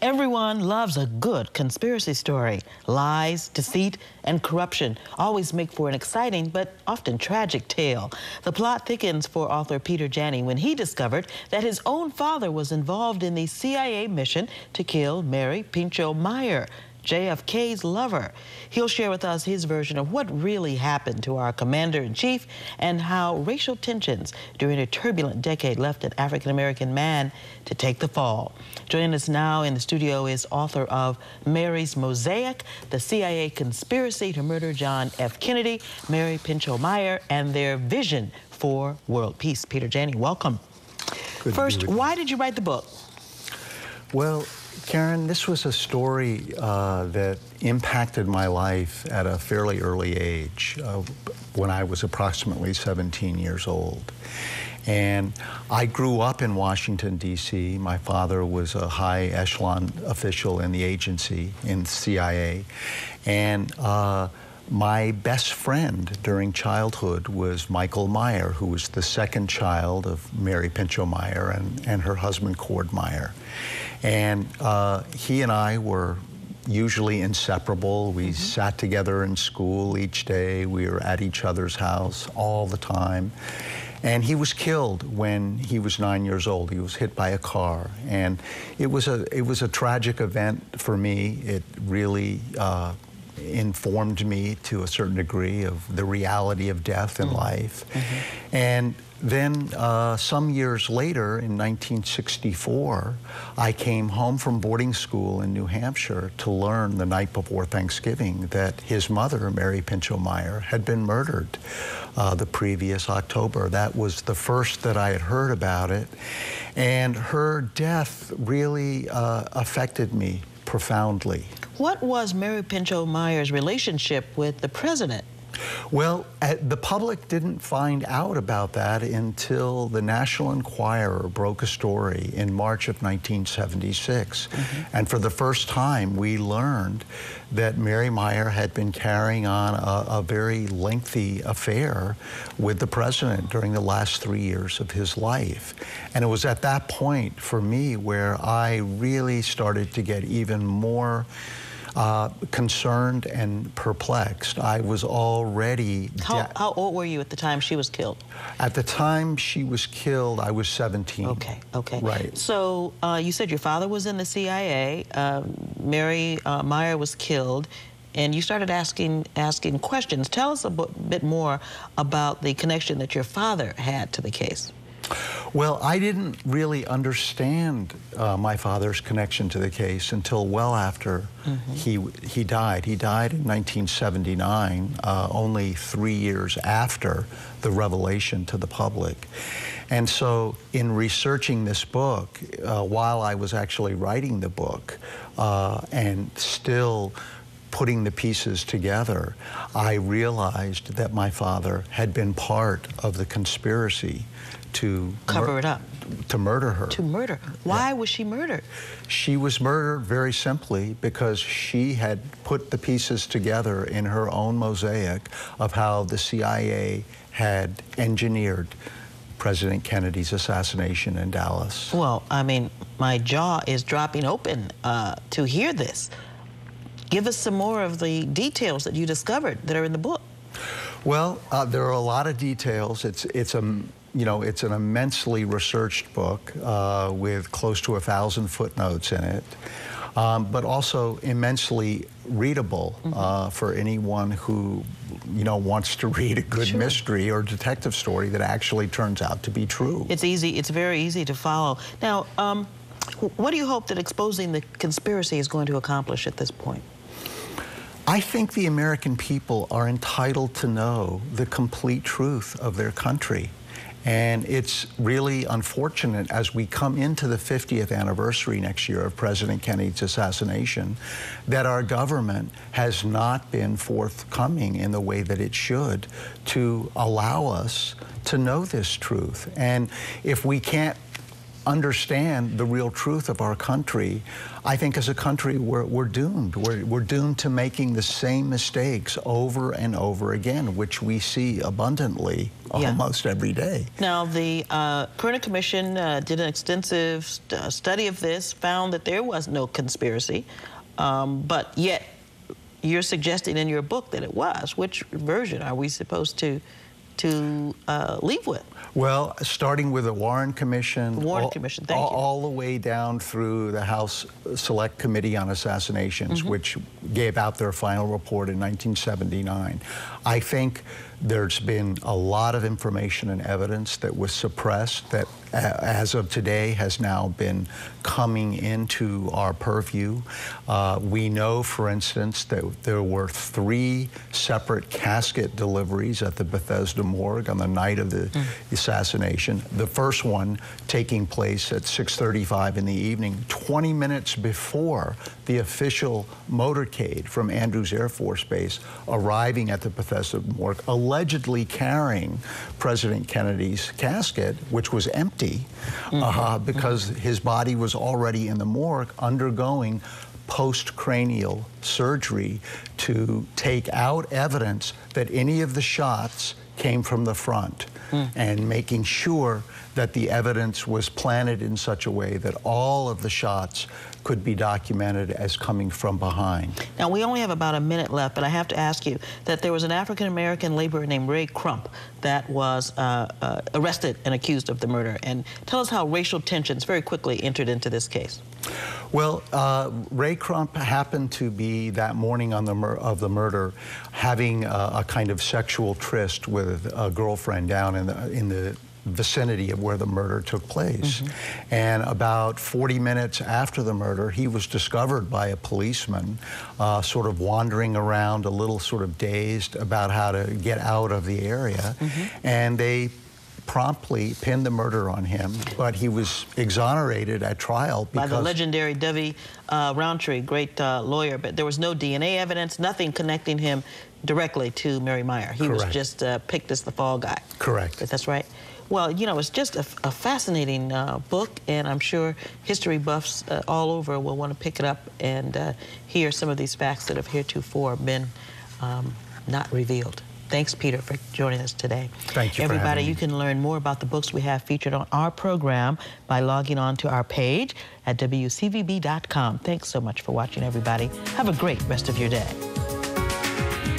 Everyone loves a good conspiracy story. Lies, deceit, and corruption always make for an exciting but often tragic tale. The plot thickens for author Peter Janney when he discovered that his own father was involved in the CIA mission to kill Mary Pinchot Meyer, JFK's lover. He'll share with us his version of what really happened to our commander-in-chief and how racial tensions during a turbulent decade left an African-American man to take the fall. Joining us now in the studio is author of Mary's Mosaic, the CIA conspiracy to murder John F. Kennedy, Mary Pinchot Meyer, and their vision for world peace. Peter Janney, welcome. First, why did you write the book? Well, Karen, this was a story that impacted my life at a fairly early age, when I was approximately 17 years old. And I grew up in Washington, D.C. My father was a high echelon official in the agency, in CIA. And my best friend during childhood was Michael Meyer, who was the second child of Mary Pinchot Meyer and her husband, Cord Meyer. And he and I were usually inseparable. We sat together in school each day. We were at each other's house all the time. And he was killed when he was 9 years old. He was hit by a car. And it was a tragic event for me. It really informed me to a certain degree of the reality of death in life. And then some years later, in 1964, I came home from boarding school in New Hampshire to learn the night before Thanksgiving that his mother, Mary Pinchot Meyer, had been murdered the previous October. That was the first that I had heard about it. And her death really affected me profoundly. What was Mary Pinchot Meyer's relationship with the president? Well, the public didn't find out about that until the National Enquirer broke a story in March of 1976. And for the first time, we learned that Mary Meyer had been carrying on a very lengthy affair with the president during the last 3 years of his life. And it was at that point for me where I really started to get even more concerned and perplexed. I was already... How old were you at the time she was killed? At the time she was killed, I was 17. Okay. Right. So you said your father was in the CIA, Mary Meyer was killed, and you started asking questions. Tell us a bit more about the connection that your father had to the case. Well, I didn't really understand my father's connection to the case until well after he died. He died in 1979, only 3 years after the revelation to the public. And so in researching this book, while I was actually writing the book and still putting the pieces together, I realized that my father had been part of the conspiracy to cover it up, to murder her. To murder her. Why was she murdered? She was murdered very simply because she had put the pieces together in her own mosaic of how the CIA had engineered President Kennedy's assassination in Dallas. Well, I mean, my jaw is dropping open to hear this. Give us some more of the details that you discovered that are in the book. Well, there are a lot of details. It's an immensely researched book with close to 1,000 footnotes in it, but also immensely readable for anyone who, wants to read a good mystery or detective story that actually turns out to be true. It's easy. It's very easy to follow. Now, what do you hope that exposing the conspiracy is going to accomplish at this point? I think the American people are entitled to know the complete truth of their country. And it's really unfortunate as we come into the 50th anniversary next year of President Kennedy's assassination that our government has not been forthcoming in the way that it should to allow us to know this truth. And if we can't understand the real truth of our country, I think as a country we're doomed. We're doomed to making the same mistakes over and over again, which we see abundantly almost every day. Now, the Kerner Commission did an extensive study of this, found that there was no conspiracy, but yet you're suggesting in your book that it was. Which version are we supposed to leave with? Well, starting with the Warren Commission, Commission, thank you, all the way down through the House Select Committee on Assassinations, which gave out their final report in 1979. I think there's been a lot of information and evidence that was suppressed that, as of today, has now been coming into our purview. We know, for instance, that there were 3 separate casket deliveries at the Bethesda morgue on the night of the assassination. The first one taking place at 6:35 in the evening, 20 minutes before the official motorcade from Andrews Air Force Base arriving at the Bethesda morgue, allegedly carrying President Kennedy's casket, which was empty because his body was already in the morgue undergoing post-cranial surgery to take out evidence that any of the shots came from the front, and making sure that the evidence was planted in such a way that all of the shots could be documented as coming from behind. Now, we only have about a minute left, but I have to ask you that there was an African-American laborer named Ray Crump that was arrested and accused of the murder. And tell us how racial tensions very quickly entered into this case. Well, Ray Crump happened to be that morning on of the murder having a kind of sexual tryst with a girlfriend down in the vicinity of where the murder took place. And about 40 minutes after the murder, he was discovered by a policeman sort of wandering around, a little sort of dazed about how to get out of the area. And they promptly pinned the murder on him, but he was exonerated at trial because... By the legendary Debbie Roundtree, great lawyer, but there was no DNA evidence, nothing connecting him directly to Mary Meyer. He was just picked as the fall guy. Correct. That's right. Well, you know, it's just a fascinating book, and I'm sure history buffs all over will want to pick it up and hear some of these facts that have heretofore been not revealed. Thanks, Peter, for joining us today. Thank you. Everybody, for having me. You can learn more about the books we have featured on our program by logging on to our page at WCVB.com. Thanks so much for watching, everybody. Have a great rest of your day.